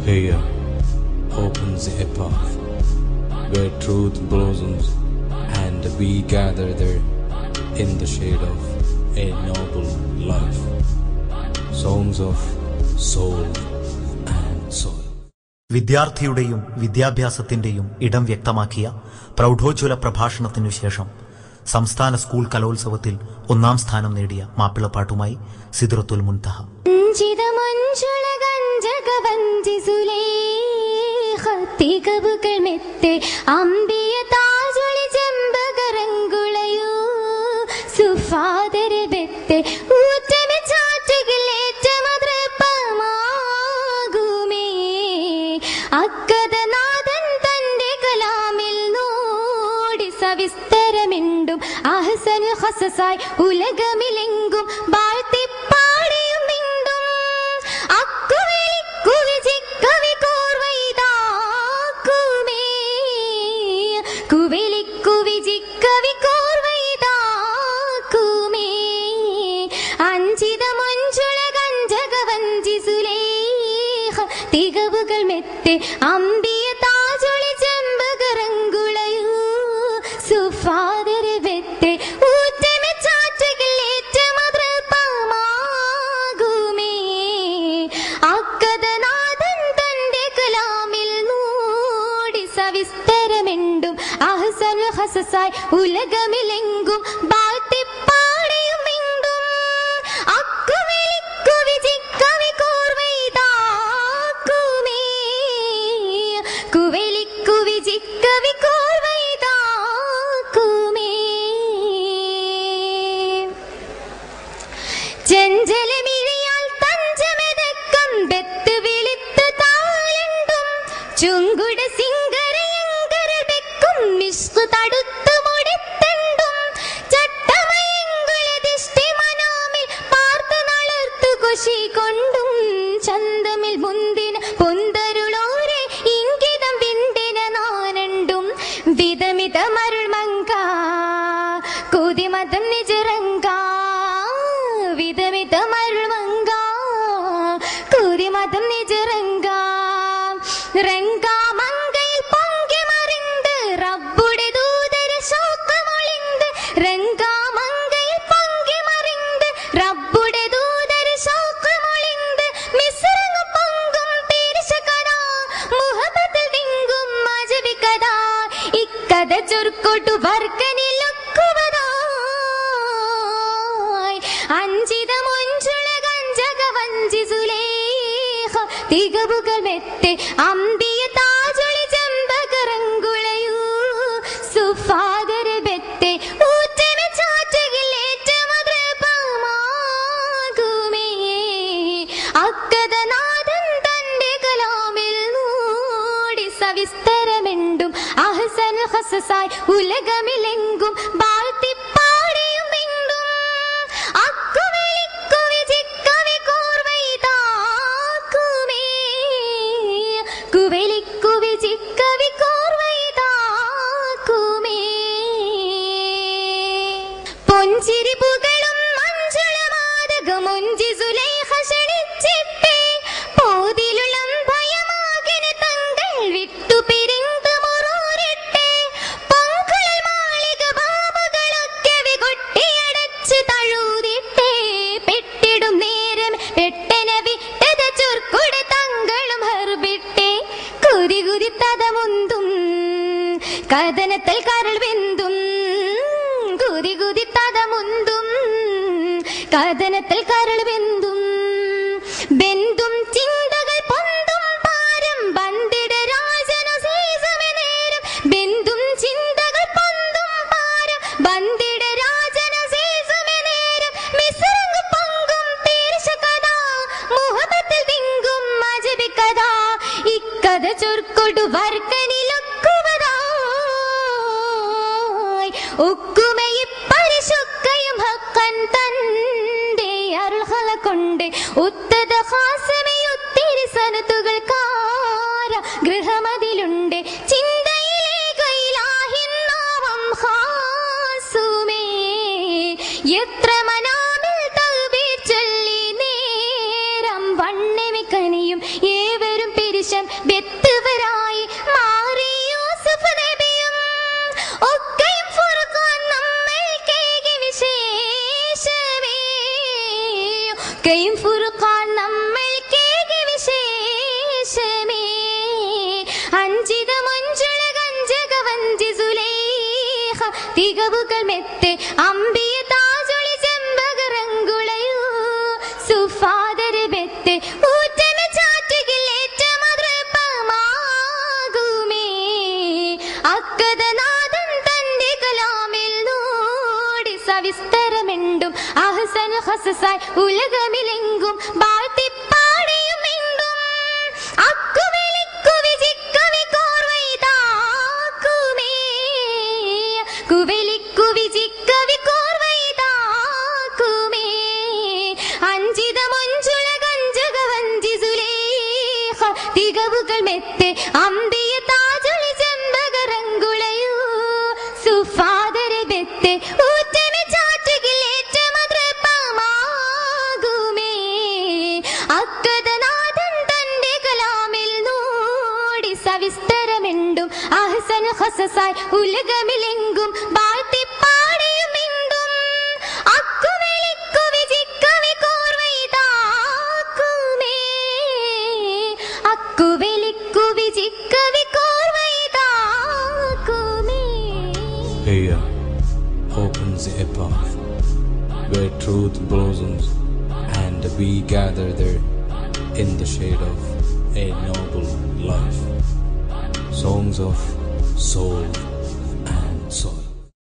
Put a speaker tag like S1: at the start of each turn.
S1: Here opens a path where truth blossoms, and we gather there in the shade of a noble life. Songs of soul and soil.
S2: വിദ്യാർത്ഥിയുടെയും വിദ്യാഭ്യാസത്തിന്റെയും ഇടം വ്യക്തമാക്കിയ പ്രൗഢോജ്വല പ്രഭാഷണത്തിനു ശേഷം സംസ്ഥാന school കലോത്സവത്തിൽ 1ാം സ്ഥാനം നേടിയ മാപ്പിളപ്പാട്ടുമായി സിദ്റത്തുൽ മുൻതഹ.
S3: സവിസ്തരമെണ്ടും അഹ്സനുൽ ഖസസായി ഉലകമിലെങ്കും വാഴ്ത്തിപ്പാടിയും മിണ്ടും അക്കുവിളിക്കു വിജിക്കവി കോർവൈതാക്കുമേ കുവിളിക്കു വിജിക്കവി കോർവൈതാക്കുമേ അഞ്ചിത മഞ്ചുള കഞ്ചകവഞ്ചി സുലേഖ തികവുകൾ മെത്തെ അമ്പിയ താജൊളി ചെമ്പകറങ്കുളയൂ സുഫാദരെ വെത്തെ ഊറ്റമെ ചാറ്റുകളേറ്റ മതൃപമാകുമേ അക്കഥനാഥൻ തന്റെ കലാമിൽ മൂടി സവിസ്തരമെണ്ടും അഹ്സനുൽ ഖസസായി ഉലകമിലെങ്കും വാഴ്ത്തിപ്പാടിയും മിണ്ടും അക്കുവിളിക്കു വിജിക്കവി കോർവൈതാക്കുമേ കുവിളിക്കു വിജിക്കവി ചെഞ്ചലമിഴിയാൽ തഞ്ചമെതക്കം ബെത്ത് വിളിത്ത് താളണ്ടും ചുങ്കുട സിംഗരയങ്കരൽ ബെക്കും മിസ്കു തടുത്തു മുടിത്തണ്ടും ചട്ടമയങ്കുലദിഷ്ടി മനാമിൽ പാർത്ത് നളർത്തു കുശി കൊണ്ടും ചന്തമിൽ മുന്തിന പൊന്തരുളോരെ ഇംഗിതം വിണ്ടിന നാനണ്ടും വിധമിതമരുൾ മങ്ക കുതിമതം നിജരങ്ക വിധമിതമരുൾമങ്ക കുതിമതം നിജരങ്ക രംഗാമങ്കയിൽ പൊങ്കി മറിந்து റബ്ബുടെ ദൂതര ശോകമൊളിந்து രംഗാമങ്കയിൽ പൊങ്കി മറിந்து റബ്ബുടെ ദൂതര ശോകമൊളിந்து മിസ്രങ്ങു പൊങ്കും തീർച്ചകഥ മുഹബത്തിൽ തിങ്കും മജബി കഥ ഇക്കഥ ചൊർക്കൊട്ടു വർക്കനിലൊക്കുവതാ അഞ്ചിത മൊഞ്ചുള കഞ്ചകവഞ്ചി സുലേഖ തികവുകൾ മെത്തെ അമ്പിയ താജൊളി ചെമ്പകറങ്കുളയൂ സുഫാദരെ ബെത്തെ ഊറ്റമെ ചാറ്റുകളേറ്റ മതൃപമാകുമേ അക്കഥനാഥൻ തന്റെ കലാമിൽ മൂടി സവിസ്തരമെണ്ടും അഹ്സനുൽ ഖസസായി ഉലകമിലെങ്കും വാഴ്ത്തിപ്പാടിയും മിണ്ടും അക്കുവിളിക്കു വിജിക്കവി കോർവൈതാക്കുമേ കുവിളിക്കു വിജിക്കവി കോർവൈതാക്കുമേ പൊഞ്ചിരി പുകളും മഞ്ചളമാതകമൊഞ്ചി സുലൈഖ ക്ഷണിച്ചിട്ടേ പോതിലുളം ഭയമാകിന് തങ്ങൾ വിട്ടു പിരിന്ത് മുറൂരിട്ടേ പൊങ്കുഴൽ മാളിക ബാബുകളൊക്കെ വികൊട്ടിയടച്ച് തഴൂതിട്ടേ പെട്ടിടും നേരം പെട്ടന വിട്ടത ചുർക്കുട തങ്ങളും ഹർബിട്ടേ കുതി കുതി തതമുന്തും കഥനത്തിൽ കരൾ വെന്തും കുതി കുതി തതമുന്തും കഥനത്തിൽ കരൾ വെന്തും ബെന്തും ചിന്തകൾ പൊന്തും പാരം ബന്ദിട രാജനു സീസമെ നേരം ബെന്തും ചിന്തകൾ പൊന്തും പാരം ബന്ദിട രാജനു സീസമെ നേരം മിസ്രങ്ങു പൊങ്കും തീർച്ചകഥ മുഹബത്തിൽ തിങ്കും മജബി കഥ ഇക്കഥ ചൊർക്കൊടു വർക്കനിലൊക്കുവതായി ഒക്കുമയിപ്പരിശുക്കയും ഹക്കൻ തന്റെ അർഹല കൊണ്ട് ഉത്തത ഹാസമയൊത്തിരി സനത്തുകൾ കാര ഗൃഹമതിലുണ്ട് ചിന്തയിലെ കൈലാഹിന്നാവം ഹാസുമേ എത്ര മനാമിൽ തൗബീർ ചൊല്ലി നേരം വണ്ണമെക്കനിയും ഏവരും ശേഷം ബെത്തുവരായി മാറി യൂസുഫ് നബിയും ഒക്കെയും ഫുർഖാൻ നമ്മൾക്കേകി വിശേഷമേ ഒക്കെയും ഫുർഖാൻ നമ്മൾക്കേകി വിശേഷമേ അഞ്ചിത മഞ്ജുള ഗഞ്ചകവഞ്ചി സുലൈഖ തികവുകൾ മെത്തെ അമ്പിയ താജൊളി ചെമ്പകറങ്കുളയൂ സുഫാദര ബെത്തെ ഊറ്റന ചാറ്റുകിലേറ്റ മതൃപമാകുമേ അക്കദനാഥൻ തന്റെ കലാമിൽ നൂടി സവിസ്തരമെണ്ടും അഹ്സൻ ഹസസായി ഉലകമിലെങ്കും ബാഴ്ത്തിപ്പാടിയും എങ്കും അക്കുവിളിക്കു വിജിക്കവി കോർവൈതാക്കുമേ കുവിളിക്കു വിജിക്കവി കോർവൈതാക്കുമേ അഞ്ചിത മഞ്ജുള ഗഞ്ചകവഞ്ചി സുലൈഖ തികവുകൾ മെത്തെ അമ്പിയ താജൊളി ചെമ്പകറങ്കുളയൂ സുഫാദര ബെത്തെ ഊറ്റന ചാറ്റുകിലേറ്റ മതൃപമാകുമേ അക്കദനാഥൻ തന്റെ കലാമിൽ നൂടി സവിസ്തരമെണ്ടും Ahsan ഹസസായി ഉലകമിലെങ്കും ബാഴ്ത്തിപ്പാടിയും എങ്കും അക്കുവിളിക്കു വിജിക്കവി കോർവൈതാക്കുമേ അക്കുവിളിക്കു വിജിക്കവി കോർവൈതാക്കുമേ.
S1: Here opens a path where truth blossoms and we gather there in the shade of a noble life. Songs of soul